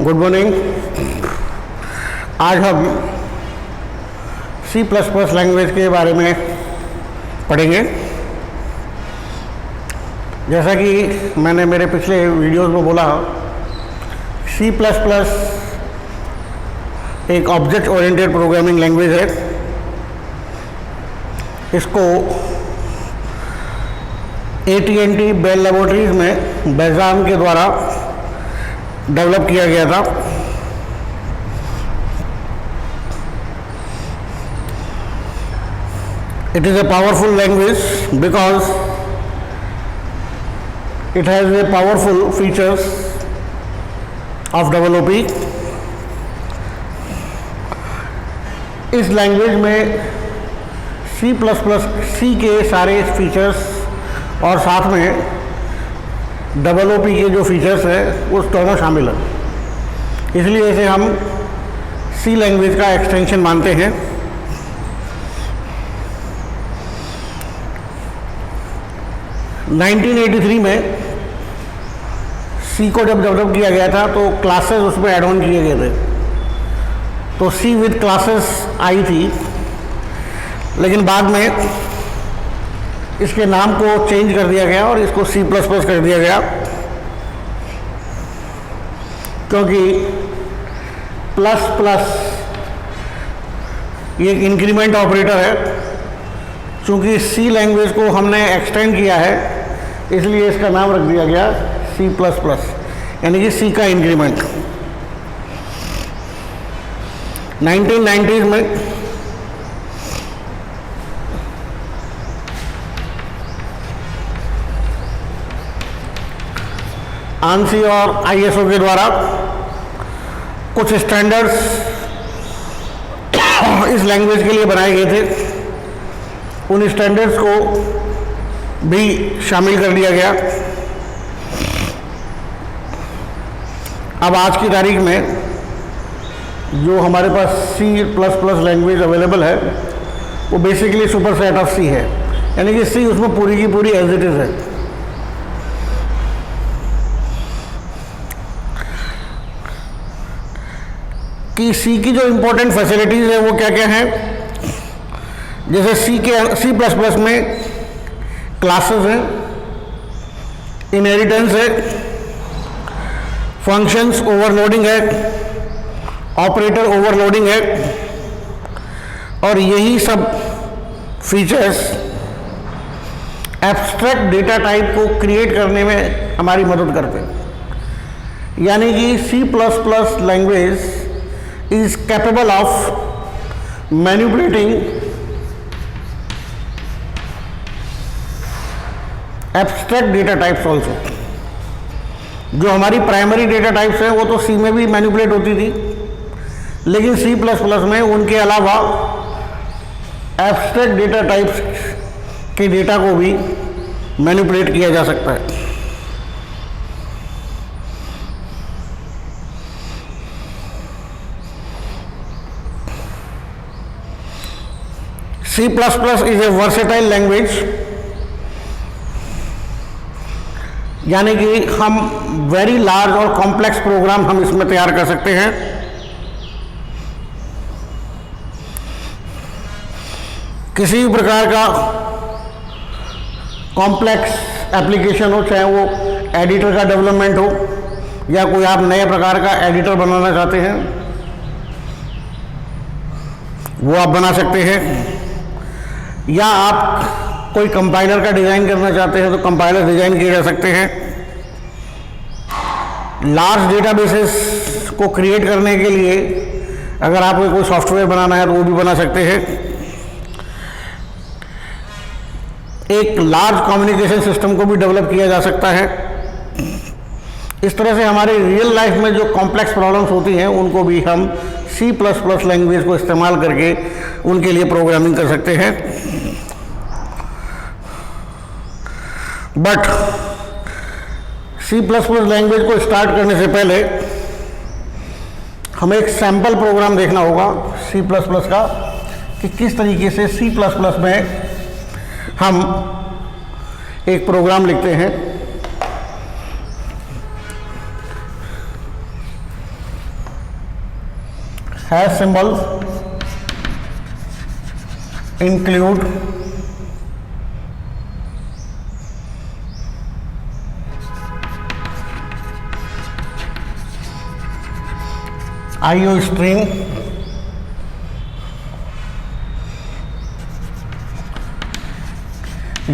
Good morning. आज हम C++ language के बारे में पढ़ेंगे। जैसा कि मैंने मेरे पिछले वीडियोस में बोला, C++ एक ऑब्जेक्ट ओरिएंटेड प्रोग्रामिंग लैंग्वेज है। इसको AT&T बेल लेबोरेटरीज में बेजान के द्वारा डेवलप किया गया था। It is a powerful language because it has a powerful features of developing। इस लैंग्वेज में C के सारे फीचर्स और साथ में OOP के जो फीचर्स हैं उस दोनों शामिल हैं, इसलिए इसे हम C लैंग्वेज का एक्सटेंशन मानते हैं। नाइनटीन 1983 में C को जब डेवलप किया गया था तो क्लासेस उसमें ऐड ऑन किए गए थे, तो C विद क्लासेस आई थी। लेकिन बाद में इसके नाम को चेंज कर दिया गया और इसको C++ कर दिया गया, क्योंकि प्लस प्लस ये एक इंक्रीमेंट ऑपरेटर है। चूंकि C लैंग्वेज को हमने एक्सटेंड किया है, इसलिए इसका नाम रख दिया गया C++, यानी कि C का इंक्रीमेंट। 1990s में ANSI और ISO के द्वारा कुछ स्टैंडर्ड्स इस लैंग्वेज के लिए बनाए गए थे। उन स्टैंडर्ड्स को भी शामिल कर दिया गया। अब आज की तारीख में जो हमारे पास C++ लैंग्वेज अवेलेबल है वो basically super set of C है, यानी कि C उसमें पूरी की पूरी एज इट इज है। कि C की जो इम्पोर्टेंट फैसिलिटीज़ है वो क्या क्या हैं, जैसे C++ में क्लासेस हैं, इनहेरिटेंस है, फंक्शंस ओवरलोडिंग है, ऑपरेटर ओवरलोडिंग है, और यही सब फीचर्स एब्स्ट्रैक्ट डेटा टाइप को क्रिएट करने में हमारी मदद करते हैं। यानी कि C++ language is capable of manipulating abstract data types also। जो हमारी प्राइमरी डेटा टाइप्स हैं वो तो C में भी मैनिपुलेट होती थी, लेकिन C++ में उनके अलावा एब्स्ट्रैक्ट डेटा टाइप्स के डेटा को भी मैनिपुलेट किया जा सकता है। C++ is a versatile language, यानी कि हम वेरी लार्ज और कॉम्प्लेक्स प्रोग्राम हम इसमें तैयार कर सकते हैं। किसी भी प्रकार का कॉम्प्लेक्स एप्लीकेशन हो, चाहे वो एडिटर का डेवलपमेंट हो या कोई आप नए प्रकार का एडिटर बनाना चाहते हैं, वो आप बना सकते हैं। या आप कोई कंपाइलर का डिज़ाइन करना चाहते हैं तो कंपाइलर डिज़ाइन किए जा सकते हैं। लार्ज डेटाबेसेस को क्रिएट करने के लिए अगर आपको कोई सॉफ्टवेयर बनाना है तो वो भी बना सकते हैं। एक लार्ज कम्युनिकेशन सिस्टम को भी डेवलप किया जा सकता है। इस तरह से हमारे रियल लाइफ में जो कॉम्प्लेक्स प्रॉब्लम्स होती हैं उनको भी हम C++ लैंग्वेज को इस्तेमाल करके उनके लिए प्रोग्रामिंग कर सकते हैं। बट C++ लैंग्वेज को स्टार्ट करने से पहले हमें एक सैम्पल प्रोग्राम देखना होगा C++ का, कि किस तरीके से C++ में हम एक प्रोग्राम लिखते हैं। Hash symbol include IO string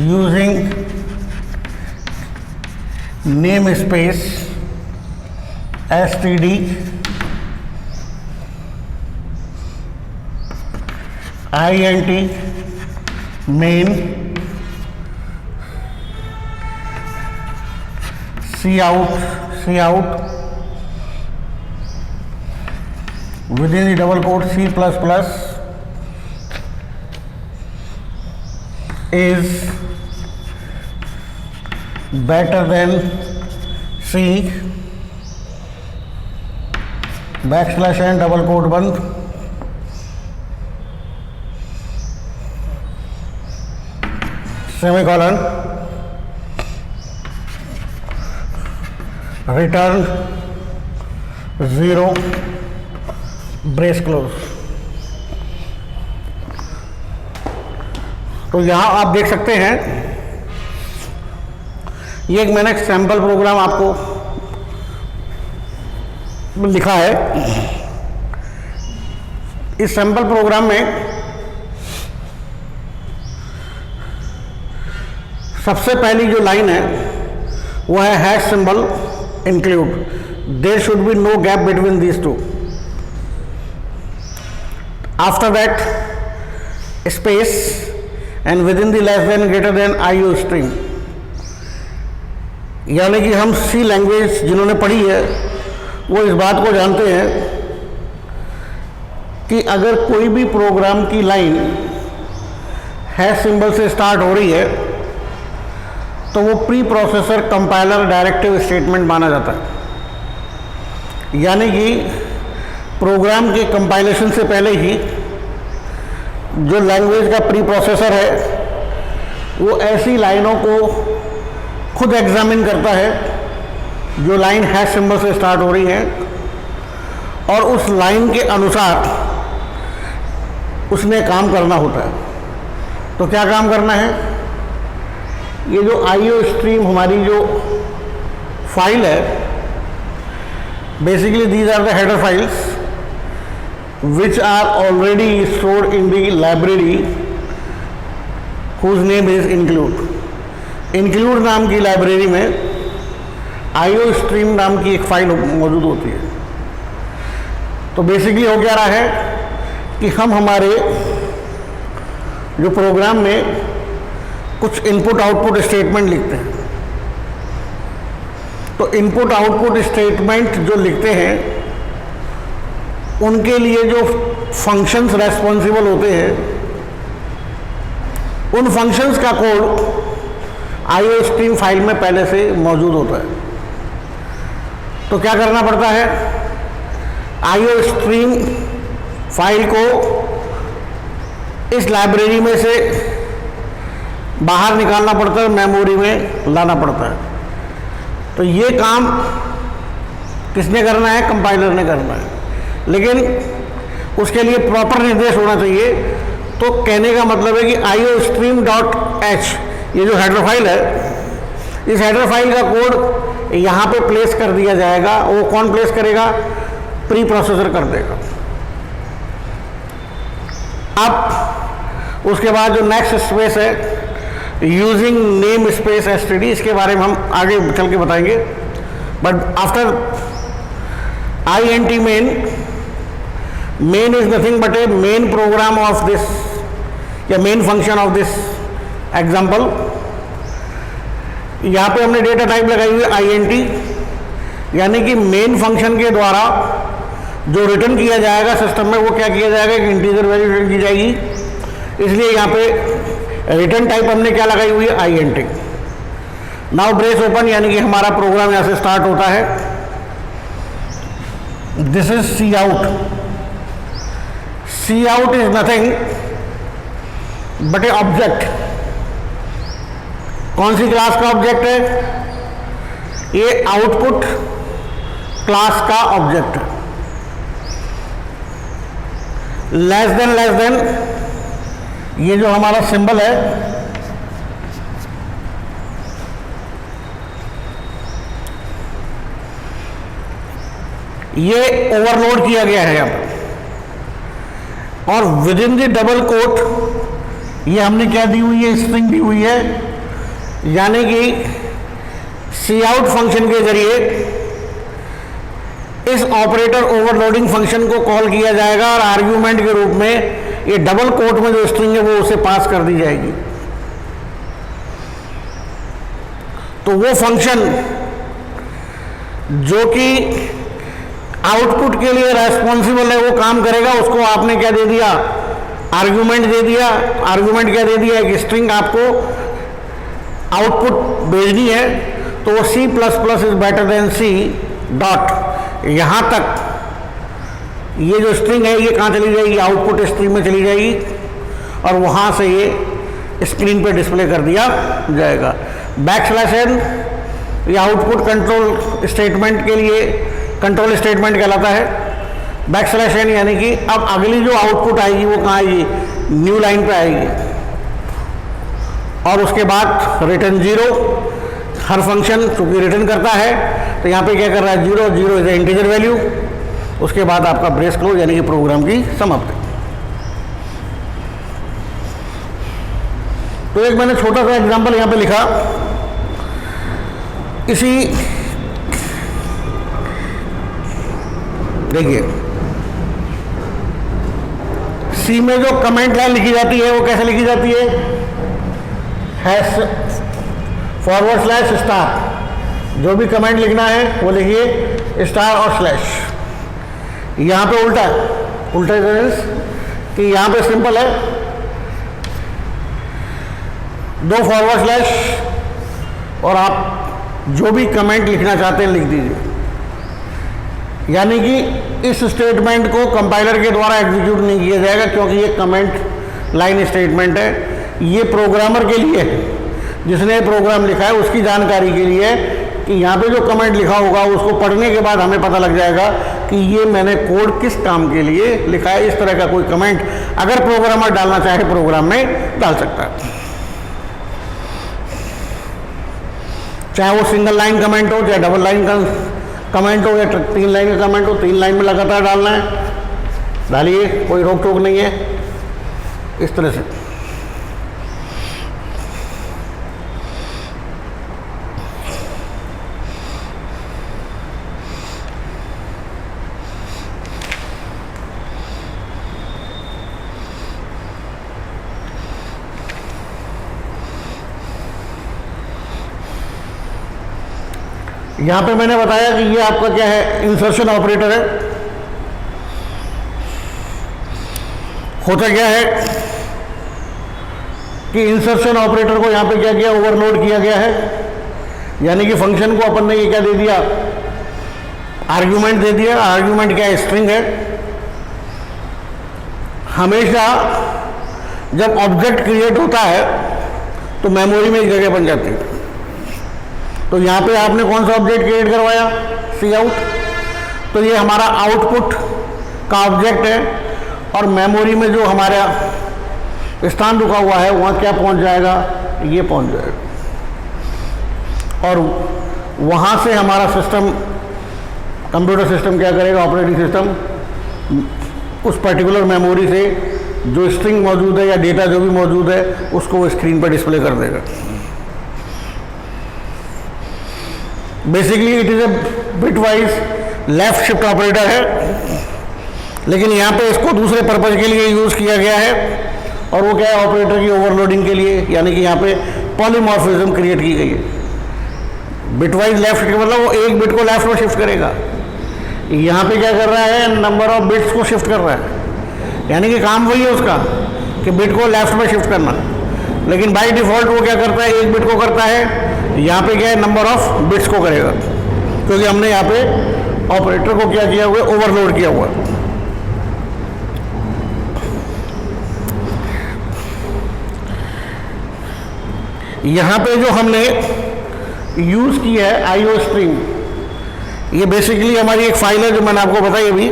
using namespace std int main cout within the double quote C++ is better than C \n double quote बंद सेमीकोलन रिटर्न 0 ब्रेस क्लोज। तो यहां आप देख सकते हैं, ये एक मैंने सैंपल प्रोग्राम आपको लिखा है। इस सैंपल प्रोग्राम में सबसे पहली जो लाइन है वो है hash symbol include, there should be no gap between these two. After that space and within the less than greater than IO stream. यानी कि हम सी लैंग्वेज जिन्होंने पढ़ी है वो इस बात को जानते हैं कि अगर कोई भी प्रोग्राम की लाइन हैश सिंबल से स्टार्ट हो रही है तो वो pre processor compiler directive statement माना जाता है। यानी कि प्रोग्राम के कंपाइलेशन से पहले ही जो लैंग्वेज का प्री प्रोसेसर है वो ऐसी लाइनों को खुद एग्जामिन करता है जो लाइन हैश सिंबल से स्टार्ट हो रही है, और उस लाइन के अनुसार उसने काम करना होता है। तो क्या काम करना है? ये जो IO स्ट्रीम हमारी जो फाइल है, basically these are the header files which are already stored in the library whose name is include. Include नाम की लाइब्रेरी में IO स्ट्रीम नाम की एक फाइल मौजूद होती है। तो बेसिकली हो क्या रहा है कि हम हमारे जो प्रोग्राम में कुछ इनपुट आउटपुट स्टेटमेंट लिखते हैं, तो इनपुट आउटपुट स्टेटमेंट जो लिखते हैं उनके लिए जो फंक्शंस रेस्पॉन्सिबल होते हैं, उन फंक्शंस का कोड IO स्ट्रीम फाइल में पहले से मौजूद होता है। तो क्या करना पड़ता है? IO स्ट्रीम फाइल को इस लाइब्रेरी में से बाहर निकालना पड़ता है, मेमोरी में लाना पड़ता है। तो ये काम किसने करना है? कंपाइलर ने करना है। लेकिन उसके लिए प्रॉपर निर्देश होना चाहिए। तो कहने का मतलब है कि IOStream.h ये जो हेडर फाइल है, इस हेडर फाइल का कोड यहाँ पे प्लेस कर दिया जाएगा। वो कौन प्लेस करेगा? प्री प्रोसेसर कर देगा। अब उसके बाद जो नेक्स्ट स्पेस है यूजिंग नेम स्पेस std, इसके बारे में हम आगे चल के बताएंगे। But after int main is nothing but a main program of this या main function of this example. यहाँ पे हमने डेटा टाइप लगाई हुई है INT, यानी कि मेन फंक्शन के द्वारा जो रिटर्न किया जाएगा सिस्टम में वो क्या किया जाएगा? कि इंटीजर वैल्यू रिटर्न की जाएगी। इसलिए यहाँ पे रिटर्न टाइप हमने क्या लगाई हुई है? INT। नाउ ब्रेस ओपन, यानी कि हमारा प्रोग्राम यहाँ से स्टार्ट होता है। This is cout। cout is nothing but A object. कौन सी क्लास का ऑब्जेक्ट है? ये आउटपुट क्लास का ऑब्जेक्ट है। लेस देन ये जो हमारा सिंबल है, ये ओवरलोड किया गया है यहाँ पर, और within the double quote ये हमने क्या दी हुई है, स्ट्रिंग दी हुई है, यानी कि सी आउट फंक्शन के जरिए इस ऑपरेटर ओवरलोडिंग फंक्शन को कॉल किया जाएगा और आर्ग्यूमेंट के रूप में ये डबल कोट में जो स्ट्रिंग है वो उसे पास कर दी जाएगी। तो वो फंक्शन जो कि आउटपुट के लिए रेस्पॉन्सिबल है वो काम करेगा, उसको आपने क्या दे दिया, आर्ग्यूमेंट दे दिया। आर्ग्यूमेंट क्या दे दिया, एक स्ट्रिंग आपको आउटपुट भेजनी है, तो वो C++ is better than C dot, यहां तक ये जो स्ट्रिंग है ये कहां चली जाएगी, आउटपुट स्ट्रिंग में चली जाएगी, और वहां से ये स्क्रीन पे डिस्प्ले कर दिया जाएगा। \n ये आउटपुट कंट्रोल स्टेटमेंट के लिए कंट्रोल स्टेटमेंट कहलाता है। \n यानी कि अब अगली जो आउटपुट आएगी वो कहाँ आएगी, न्यू लाइन पे आएगी, और उसके बाद रिटर्न 0। हर फंक्शन चूंकि रिटर्न करता है तो यहाँ पे क्या कर रहा है, 0 0 इज ए इंटीजर वैल्यू। उसके बाद आपका ब्रेस क्लोज यानी कि प्रोग्राम की समाप्ति। तो एक मैंने छोटा सा एग्जांपल यहाँ पे लिखा, इसी देखिए सी में जो कमेंट लाइन लिखी जाती है वो कैसे लिखी जाती है, // जो भी कमेंट लिखना है वो लिखिए स्टार और स्लैश। यहाँ पे उल्टा कि यहाँ पे सिंपल है, 2 // और आप जो भी कमेंट लिखना चाहते हैं लिख दीजिए। यानी कि इस स्टेटमेंट को कंपाइलर के द्वारा एग्जीक्यूट नहीं किया जाएगा, क्योंकि ये कमेंट लाइन स्टेटमेंट है। ये प्रोग्रामर के लिए है, जिसने प्रोग्राम लिखा है उसकी जानकारी के लिए कि यहाँ पे जो कमेंट लिखा होगा उसको पढ़ने के बाद हमें पता लग जाएगा कि ये मैंने कोड किस काम के लिए लिखा है। इस तरह का कोई कमेंट अगर प्रोग्रामर डालना चाहे प्रोग्राम में डाल सकता है, चाहे वो सिंगल लाइन कमेंट हो, चाहे डबल लाइन कमेंट हो, या 3 लाइन का कमेंट हो। 3 लाइन में लगातार डालना है, डालिए, कोई रोक टोक नहीं है। इस तरह से यहाँ पे मैंने बताया कि ये आपका क्या है, इंसर्शन ऑपरेटर है। होता क्या है कि इंसर्शन ऑपरेटर को यहाँ पे क्या किया, ओवरलोड किया गया है। यानी कि फंक्शन को अपन ने ये क्या दे दिया, आर्ग्यूमेंट दे दिया। आर्ग्यूमेंट क्या है, स्ट्रिंग है। हमेशा जब ऑब्जेक्ट क्रिएट होता है तो मेमोरी में एक जगह बन जाती है। तो यहाँ पे आपने कौन सा ऑब्जेक्ट क्रिएट करवाया, सी आउट। तो ये हमारा आउटपुट का ऑब्जेक्ट है, और मेमोरी में जो हमारा स्थान रुका हुआ है वहाँ क्या पहुँच जाएगा, ये पहुँच जाएगा, और वहाँ से हमारा सिस्टम, कंप्यूटर सिस्टम क्या करेगा, ऑपरेटिंग सिस्टम उस पर्टिकुलर मेमोरी से जो स्ट्रिंग मौजूद है या डेटा जो भी मौजूद है उसको वो स्क्रीन पर डिस्प्ले कर देगा। Basically it is a bitwise left shift operator है, लेकिन यहाँ पे इसको दूसरे पर्पज के लिए यूज़ किया गया है, और वो क्या है, ऑपरेटर की ओवरलोडिंग के लिए। यानी कि यहाँ पे पॉलीमॉर्फिज्म क्रिएट की गई है। बिटवाइज लेफ्ट का मतलब वो एक बिट को लेफ्ट में शिफ्ट करेगा। यहाँ पे क्या कर रहा है, नंबर ऑफ बिट्स को शिफ्ट कर रहा है, यानी कि काम वही है उसका कि बिट को लेफ्ट में शिफ्ट करना। लेकिन बाय डिफॉल्ट वो क्या करता है, एक बिट को करता है। यहाँ पे क्या है, नंबर ऑफ बिट्स को करेगा, क्योंकि हमने यहाँ पे ऑपरेटर को क्या किया हुआ है, ओवरलोड किया हुआ है। यहाँ पे जो हमने यूज़ की है आईओ स्ट्रीम, ये बेसिकली हमारी एक फाइल है जो मैंने आपको बताई अभी।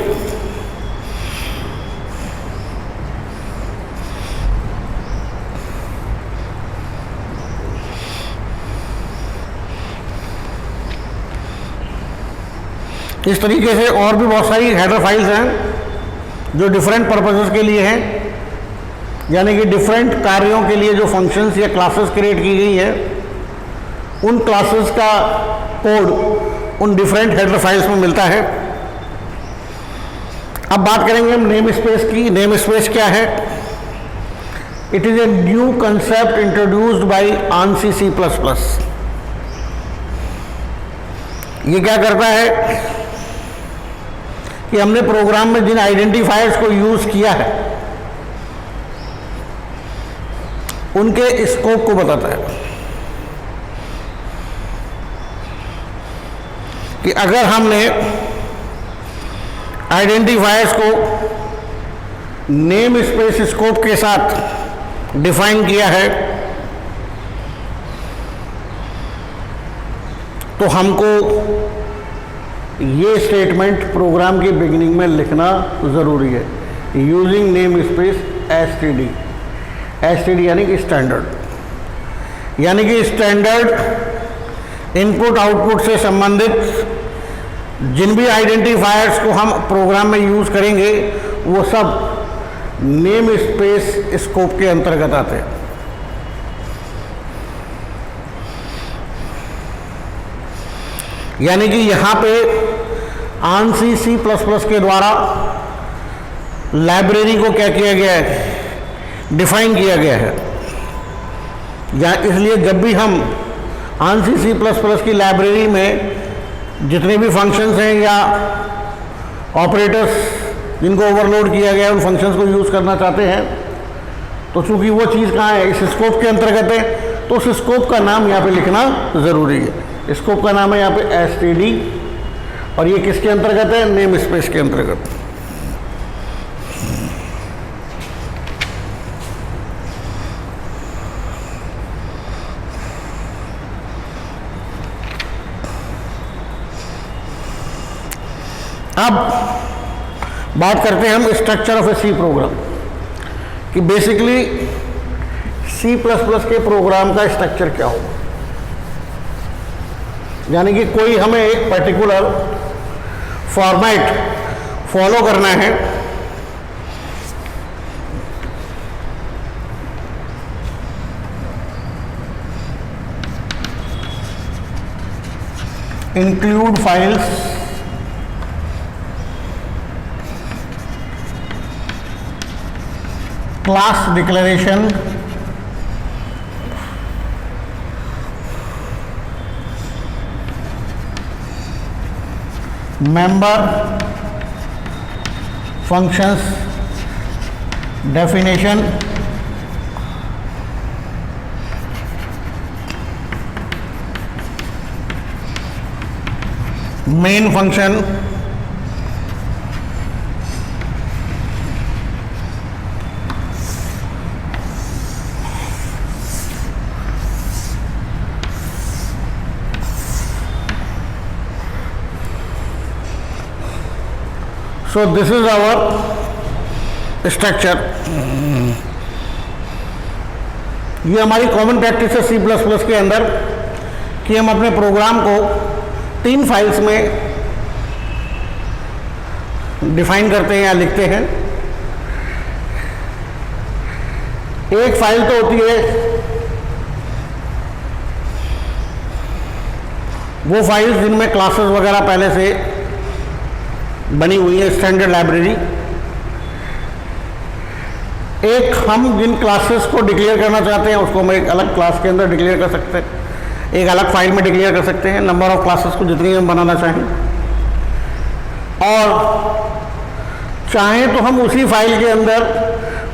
इस तरीके से और भी बहुत सारी हेडर फाइल्स हैं जो डिफरेंट पर्पसेस के लिए हैं, यानी कि डिफरेंट कार्यों के लिए जो फंक्शंस या क्लासेस क्रिएट की गई है उन क्लासेस का कोड उन डिफरेंट हेडर फाइल्स में मिलता है। अब बात करेंगे हम नेम स्पेस की। नेम स्पेस क्या है? It is a new concept introduced by ANSI C++। ये क्या करता है कि हमने प्रोग्राम में जिन आइडेंटिफायर्स को यूज किया है उनके स्कोप को बताता है कि अगर हमने आइडेंटिफायर्स को नेम स्पेस स्कोप के साथ डिफाइन किया है तो हमको ये स्टेटमेंट प्रोग्राम की बिगिनिंग में लिखना ज़रूरी है, using name space STD. STD यानी कि स्टैंडर्ड, यानी कि स्टैंडर्ड इनपुट आउटपुट से संबंधित जिन भी आइडेंटिफायर्स को हम प्रोग्राम में यूज़ करेंगे वो सब नेम स्पेस स्कोप के अंतर्गत आते हैं। यानी कि यहाँ पे ANSI C++ के द्वारा लाइब्रेरी को क्या किया गया है? डिफाइन किया गया है। या इसलिए जब भी हम ANSI C++ की लाइब्रेरी में जितने भी फंक्शंस हैं या ऑपरेटर्स जिनको ओवरलोड किया गया है उन फंक्शंस को यूज़ करना चाहते हैं तो चूंकि वो चीज़ कहाँ है? इस स्कोप के अंतर्गत है, तो उस स्कोप का नाम यहाँ पे लिखना ज़रूरी है। स्कोप का नाम है यहाँ पे एसटीडी और ये किसके अंतर्गत है? नेम स्पेस के अंतर्गत। अब बात करते हैं हम structure of a C program कि बेसिकली C++ के प्रोग्राम का स्ट्रक्चर क्या होगा। यानी कि कोई हमें एक पर्टिकुलर फॉर्मेट फॉलो करना है, include files, class declaration, member functions definition, main function, so this is our structure। ये हमारी कॉमन प्रैक्टिस है C++ के अंदर कि हम अपने प्रोग्राम को 3 फाइल्स में डिफाइन करते हैं या लिखते हैं। एक फाइल तो होती है वो फाइल्स जिनमें क्लासेस वगैरह पहले से बनी हुई है, स्टैंडर्ड लाइब्रेरी। एक हम जिन क्लासेस को डिक्लेयर करना चाहते हैं उसको हम एक अलग क्लास के अंदर डिक्लेयर कर सकते हैं, एक अलग फाइल में डिक्लेयर कर सकते हैं, नंबर ऑफ क्लासेस को जितनी हम बनाना चाहें। और चाहें तो हम उसी फाइल के अंदर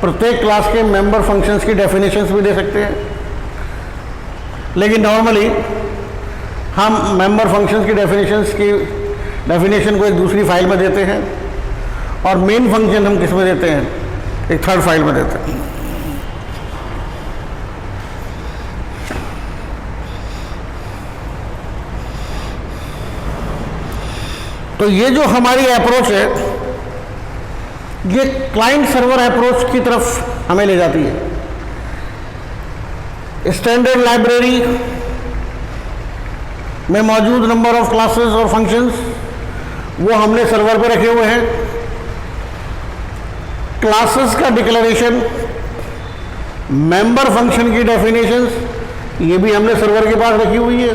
प्रत्येक क्लास के मेंबर फंक्शंस की डेफिनेशंस भी दे सकते हैं। लेकिन नॉर्मली हम मेंबर फंक्शंस की डेफिनेशन को एक दूसरी फाइल में देते हैं और मेन फंक्शन हम किस में देते हैं? एक थर्ड फाइल में देते हैं। तो ये जो हमारी अप्रोच है ये क्लाइंट सर्वर अप्रोच की तरफ हमें ले जाती है। स्टैंडर्ड लाइब्रेरी में मौजूद नंबर ऑफ क्लासेस और फंक्शंस वो हमने सर्वर पे रखे हुए हैं। क्लासेस का डिक्लेरेशन, मेंबर फंक्शन की डेफिनेशंस, ये भी हमने सर्वर के पास रखी हुई है।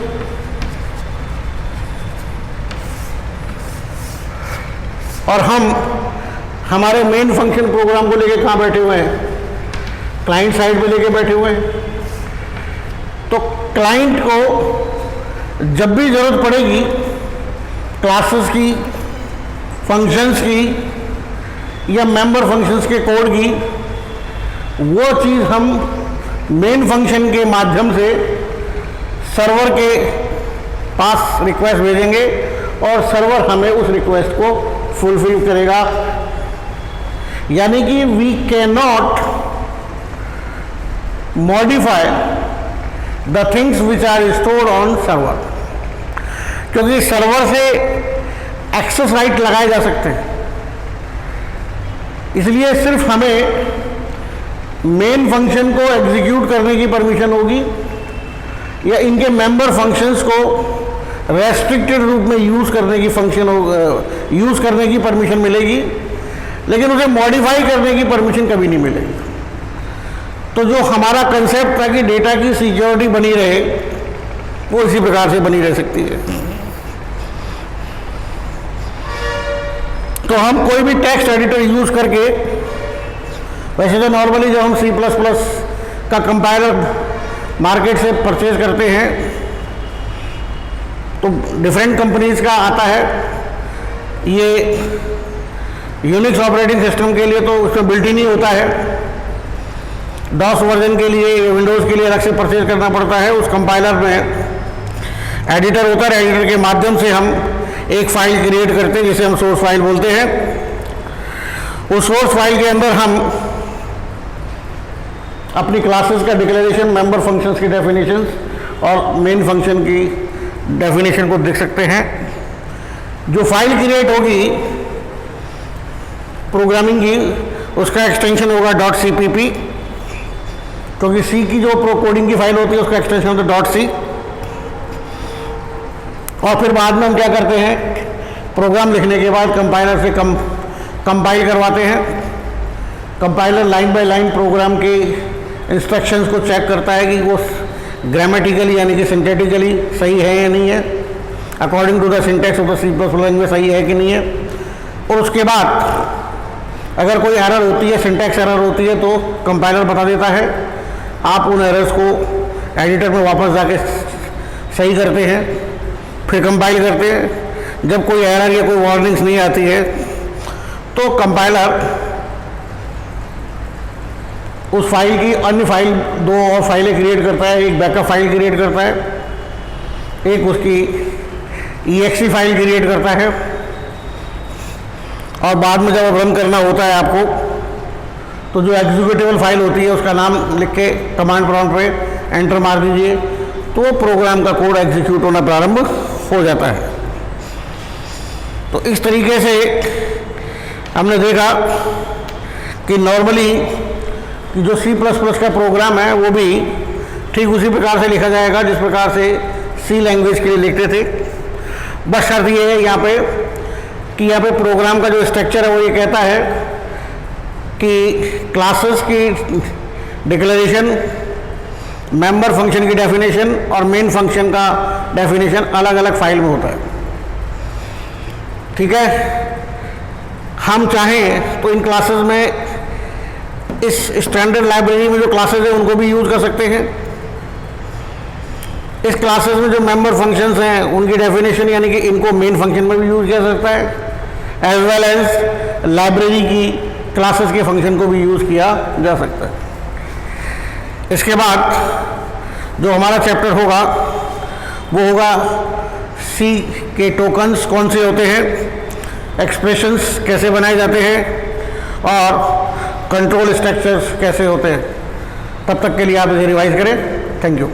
और हम हमारे मेन फंक्शन प्रोग्राम को लेके कहाँ बैठे हुए हैं? क्लाइंट साइड पे लेके बैठे हुए हैं। तो क्लाइंट को जब भी जरूरत पड़ेगी क्लासेस की, फंक्शंस की या मेंबर फंक्शंस के कोड की, वो चीज़ हम मेन फंक्शन के माध्यम से सर्वर के पास रिक्वेस्ट भेजेंगे और सर्वर हमें उस रिक्वेस्ट को फुलफिल करेगा। यानी कि we can not modify the things which are stored on server, क्योंकि सर्वर से एक्सेस राइट लगाए जा सकते हैं। इसलिए सिर्फ हमें मेन फंक्शन को एग्जीक्यूट करने की परमिशन होगी या इनके मेंबर फंक्शंस को रेस्ट्रिक्टेड रूप में यूज़ करने की यूज़ करने की परमिशन मिलेगी, लेकिन उसे मॉडिफाई करने की परमिशन कभी नहीं मिलेगी। तो जो हमारा कंसेप्ट था कि डेटा की सिक्योरिटी बनी रहे, वो इसी प्रकार से बनी रह सकती है। तो हम कोई भी टेक्स्ट एडिटर यूज़ करके, वैसे तो नॉर्मली जब हम C++ का कंपाइलर मार्केट से परचेज करते हैं तो डिफरेंट कंपनीज का आता है। ये यूनिक्स ऑपरेटिंग सिस्टम के लिए तो उसमें बिल्ट इन ही होता है। डॉस वर्जन के लिए, विंडोज़ के लिए अलग से परचेज करना पड़ता है। उस कंपाइलर में एडिटर होता है, एडिटर के माध्यम से हम एक फाइल क्रिएट करते हैं जिसे हम सोर्स फाइल बोलते हैं। उस सोर्स फाइल के अंदर हम अपनी क्लासेस का डिक्लेरेशन, मेंबर फंक्शंस की डेफिनेशंस और मेन फंक्शन की डेफिनेशन को देख सकते हैं। जो फाइल क्रिएट होगी प्रोग्रामिंग की, उसका एक्सटेंशन होगा .cpp, क्योंकि सी की जो कोडिंग की फाइल होती है उसका एक्सटेंशन होता है .c। और फिर बाद में हम क्या करते हैं, प्रोग्राम लिखने के बाद कंपाइलर से कंपाइल करवाते हैं। Compiler line by line program के इंस्ट्रक्शंस को चेक करता है कि वो ग्रामेटिकली यानी कि सिंथेटिकली सही है या नहीं है, according to the syntax of the C++ language सही है कि नहीं है। और उसके बाद अगर कोई एरर होती है, सिंटैक्स एरर होती है, तो कंपाइलर बता देता है। आप उन एरर्स को एडिटर में वापस जाके सही करते हैं, फिर कंपाइल करते हैं। जब कोई एरर या कोई वार्निंग्स नहीं आती है तो कंपाइलर उस फाइल की अन्य फाइल, दो और फाइलें क्रिएट करता है। एक बैकअप फाइल क्रिएट करता है, एक उसकी exe फाइल क्रिएट करता है। और बाद में जब रन करना होता है आपको, तो जो एग्जीक्यूटेबल फाइल होती है उसका नाम लिख के कमांड प्रॉम्प्ट पे एंटर मार दीजिए, तो प्रोग्राम का कोड एग्जीक्यूट होना प्रारंभ हो जाता है। तो इस तरीके से हमने देखा कि नॉर्मली जो C++ का प्रोग्राम है वो भी ठीक उसी प्रकार से लिखा जाएगा जिस प्रकार से C लैंग्वेज के लिए लिखते थे। बस शर्त ये है यहाँ पे कि यहाँ पे प्रोग्राम का जो स्ट्रक्चर है वो ये कहता है कि क्लासेस की डिक्लेरेशन, मेंबर फंक्शन की डेफिनेशन और मेन फंक्शन का डेफिनेशन अलग अलग फाइल में होता है। ठीक है, हम चाहें तो इन क्लासेस में, इस स्टैंडर्ड लाइब्रेरी में जो क्लासेस हैं उनको भी यूज़ कर सकते हैं। इस क्लासेस में जो मेंबर फंक्शंस हैं उनकी डेफिनेशन यानी कि इनको मेन फंक्शन में भी यूज़ किया जा सकता है, एज वेल एज लाइब्रेरी की क्लासेस के फंक्शन को भी यूज़ किया जा सकता है। इसके बाद जो हमारा चैप्टर होगा वो होगा C के टोकन्स कौन से होते हैं, एक्सप्रेशंस कैसे बनाए जाते हैं और कंट्रोल स्ट्रक्चर्स कैसे होते हैं। तब तक के लिए आप इसे रिवाइज करें। Thank you.